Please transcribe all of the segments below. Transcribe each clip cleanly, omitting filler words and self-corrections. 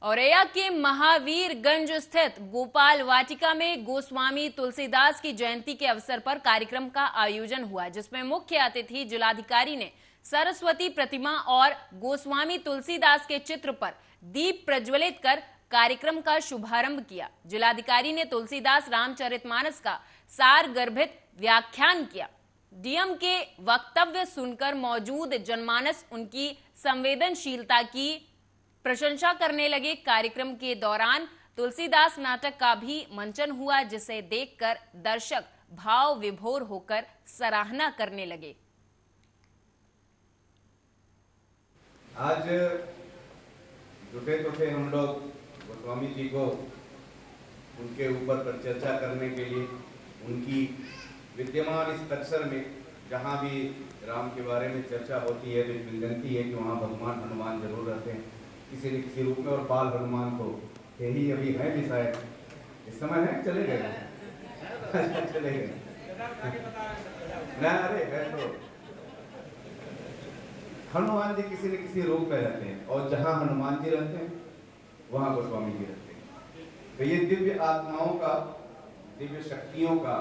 औरैया के महावीरगंज स्थित गोपाल वाटिका में गोस्वामी तुलसीदास की जयंती के अवसर पर कार्यक्रम का आयोजन हुआ, जिसमें मुख्य अतिथि जिलाधिकारी ने सरस्वती प्रतिमा और गोस्वामी तुलसीदास के चित्र पर दीप प्रज्वलित कर कार्यक्रम का शुभारंभ किया। जिलाधिकारी ने तुलसीदास रामचरितमानस का सार गर्भित व्याख्यान किया। डीएम के वक्तव्य सुनकर मौजूद जनमानस उनकी संवेदनशीलता की प्रशंसा करने लगे। कार्यक्रम के दौरान तुलसीदास नाटक का भी मंचन हुआ, जिसे देखकर दर्शक भाव विभोर होकर सराहना करने लगे। आज जुटे तो थे हम लोग गोस्वामी जी को उनके ऊपर पर चर्चा करने के लिए। उनकी विद्यमान इस परिसर में जहाँ भी राम के बारे में चर्चा होती है तो विनती है कि वहाँ भगवान हनुमान जरूर रहते हैं किसी न किसी रूप में। और बाल हनुमान तो यही अभी है भी, शायद इस समय है, चले गए चले गए ना। अरे है तो हनुमान जी किसी न किसी रूप में रहते हैं, और जहाँ हनुमान जी रहते हैं वहाँ गोस्वामी जी रहते हैं। तो ये दिव्य आत्माओं का, दिव्य शक्तियों का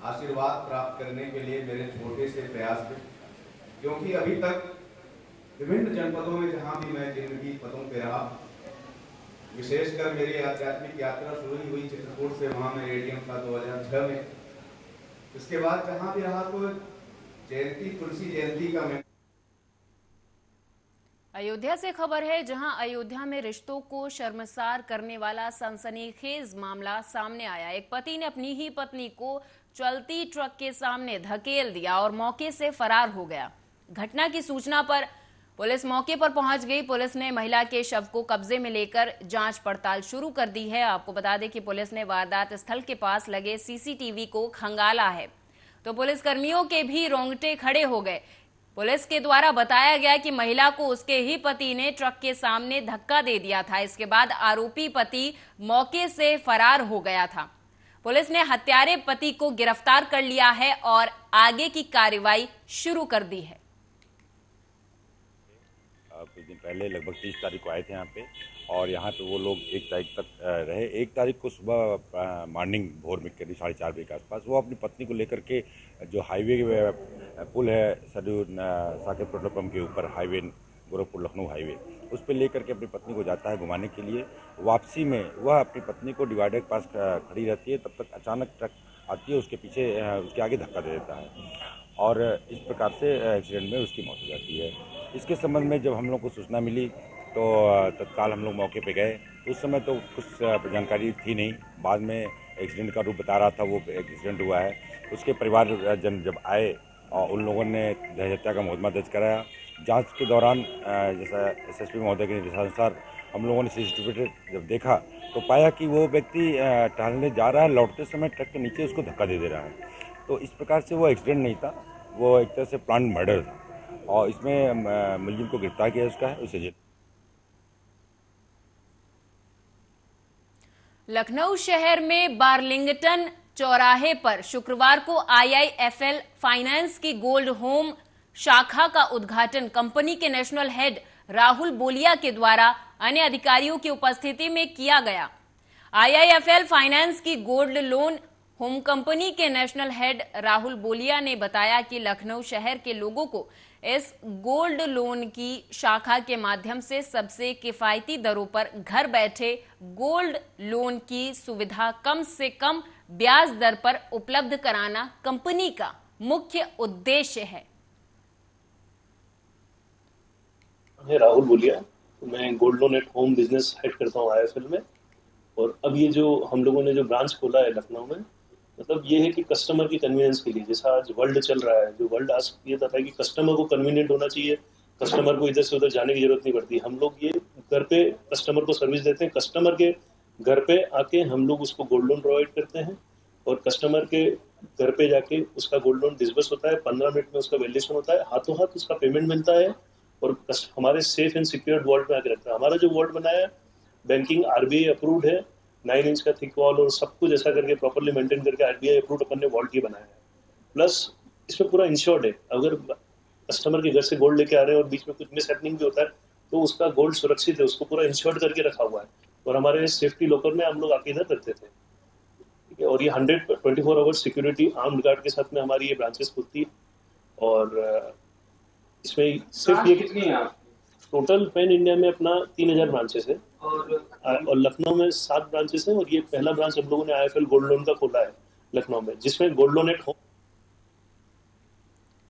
आशीर्वाद प्राप्त करने के लिए मेरे छोटे से प्रयास थे, क्योंकि अभी तक विभिन्न जनपदों में जहाँ भी मैं जिंदगी पदों पे रहा, विशेषकर मेरी आध्यात्मिक यात्रा शुरू ही हुई चित्रकूट से। वहाँ मैं एडीएम था 2006 में। उसके बाद जहाँ भी रहा तो जयंती, तुलसी जयंती का मैं। अयोध्या से खबर है, जहां अयोध्या में रिश्तों को शर्मसार करने वाला सनसनीखेज मामला सामने आया। एक पति ने अपनी ही पत्नी को चलती ट्रक के सामने धकेल दिया और मौके से फरार हो गया। घटना की सूचना पर पुलिस मौके पर पहुंच गई। पुलिस ने महिला के शव को कब्जे में लेकर जांच पड़ताल शुरू कर दी है। आपको बता दें कि पुलिस ने वारदात स्थल के पास लगे सीसीटीवी को खंगाला है, तो पुलिस कर्मियों के भी रोंगटे खड़े हो गए। पुलिस के द्वारा बताया गया कि महिला को उसके ही पति ने ट्रक के सामने धक्का दे दिया था। इसके बाद आरोपी पति मौके से फरार हो गया था। पुलिस ने हत्यारे पति को गिरफ्तार कर लिया है और आगे की कार्रवाई शुरू कर दी है। कुछ दिन पहले लगभग 30 तारीख को आए थे यहाँ पे, और यहाँ पे वो लोग 1 तारीख तक रहे। 1 तारीख को सुबह मॉर्निंग भोर में करीब 4:30 बजे के आसपास वो अपनी पत्नी को लेकर के जो हाईवे पुल है सरयू साकेत पेट्रोल पंप के ऊपर, हाईवे गोरखपुर लखनऊ हाईवे, उस पर लेकर के अपनी पत्नी को जाता है घुमाने के लिए। वापसी में वह अपनी पत्नी को डिवाइडर के पास खड़ी रहती है, तब तक अचानक ट्रक आती है, उसके पीछे उसके आगे धक्का दे देता है और इस प्रकार से एक्सीडेंट में उसकी मौत हो जाती है। इसके संबंध में जब हम लोग को सूचना मिली तो तत्काल हम लोग मौके पे गए। उस समय तो कुछ जानकारी थी नहीं, बाद में एक्सीडेंट का रूप बता रहा था वो एक्सीडेंट हुआ है। उसके परिवार जन जब आए और उन लोगों ने दहेज हत्या का मुकदमा दर्ज कराया। जांच के दौरान जैसा एसएसपी महोदय के निर्देशानुसार हम लोगों ने सीसीटीवी जब देखा तो पाया कि वो व्यक्ति टहलने जा रहा है, लौटते समय ट्रक के नीचे उसको धक्का दे रहा है। तो इस प्रकार से वो एक्सीडेंट नहीं था, वो एक तरह से प्लान्ड मर्डर था और इसमें मुलजिम को गिरफ्तार किया उसका है उसे जेल। लखनऊ शहर में बार्लिंगटन चौराहे पर शुक्रवार को आईआईएफएल फाइनेंस की गोल्ड होम शाखा का उद्घाटन कंपनी के नेशनल हेड राहुल बोलिया के द्वारा अन्य अधिकारियों की उपस्थिति में किया गया। आईआईएफएल फाइनेंस की गोल्ड लोन होम कंपनी के नेशनल हेड राहुल बोलिया ने बताया कि लखनऊ शहर के लोगों को इस गोल्ड लोन की शाखा के माध्यम से सबसे किफायती दरों पर घर बैठे गोल्ड लोन की सुविधा कम से कम ब्याज दर पर उपलब्ध कराना कंपनी का मुख्य उद्देश्य है। मैं राहुल बोलिया, मैं gold loan at home business head करता हूँ आईआईएफएल में। और अब ये जो हम लोगों ने जो ब्रांच खोला है लखनऊ में, मतलब ये है कि कस्टमर की कन्वीनियंस के लिए, जैसा आज वर्ल्ड चल रहा है, जो वर्ल्ड आज ये था कि कस्टमर को कन्वीनियंट होना चाहिए, कस्टमर को इधर से उधर जाने की जरूरत नहीं पड़ती। हम लोग ये घर पे कस्टमर को सर्विस देते हैं, कस्टमर के घर पे आके हम लोग उसको गोल्ड लोन प्रोवाइड करते हैं और कस्टमर के घर पे जाके उसका गोल्ड लोन डिसबर्स होता है। 15 मिनट में उसका वैल्यूएशन होता है, हाथों हाथ उसका पेमेंट मिलता है और हमारे सेफ एंड सिक्योर्ड वॉल्ट में आके रखता है। हमारा जो वॉल्ट बनाया है बैंकिंग आरबीआई अप्रूव्ड है, 9 इंच का थिक वॉल और सब कुछ ऐसा करके प्रॉपर्ली मेंटेन करके आरबीआई अप्रूव्ड अपन ने वॉल्ट ही बनाया है। प्लस इसमें पूरा इंश्योर्ड है, अगर कस्टमर के घर से गोल्ड लेके आ रहे हैं और बीच में कुछ मिस हैपनिंग भी होता है तो उसका गोल्ड सुरक्षित है, उसको पूरा इंश्योर्ड करके रखा हुआ है। और हमारे सेफ्टी लॉकर में हम लोग आके इधर रखते थे, ठीक है। और ये 124 आवर्स सिक्योरिटी आर्म्ड गार्ड के साथ में हमारी ये ब्रांचेस खुलती है। और इसमें सिर्फ ये कितनी है आप? टोटल पैन इंडिया में अपना 3000 ब्रांचेस है और लखनऊ में 7 ब्रांचेस हैं। और ये पहला ब्रांच हम लोगों ने IIFL गोल्ड लोन का खोला है लखनऊ में, जिसमें गोल्ड लोन एट होम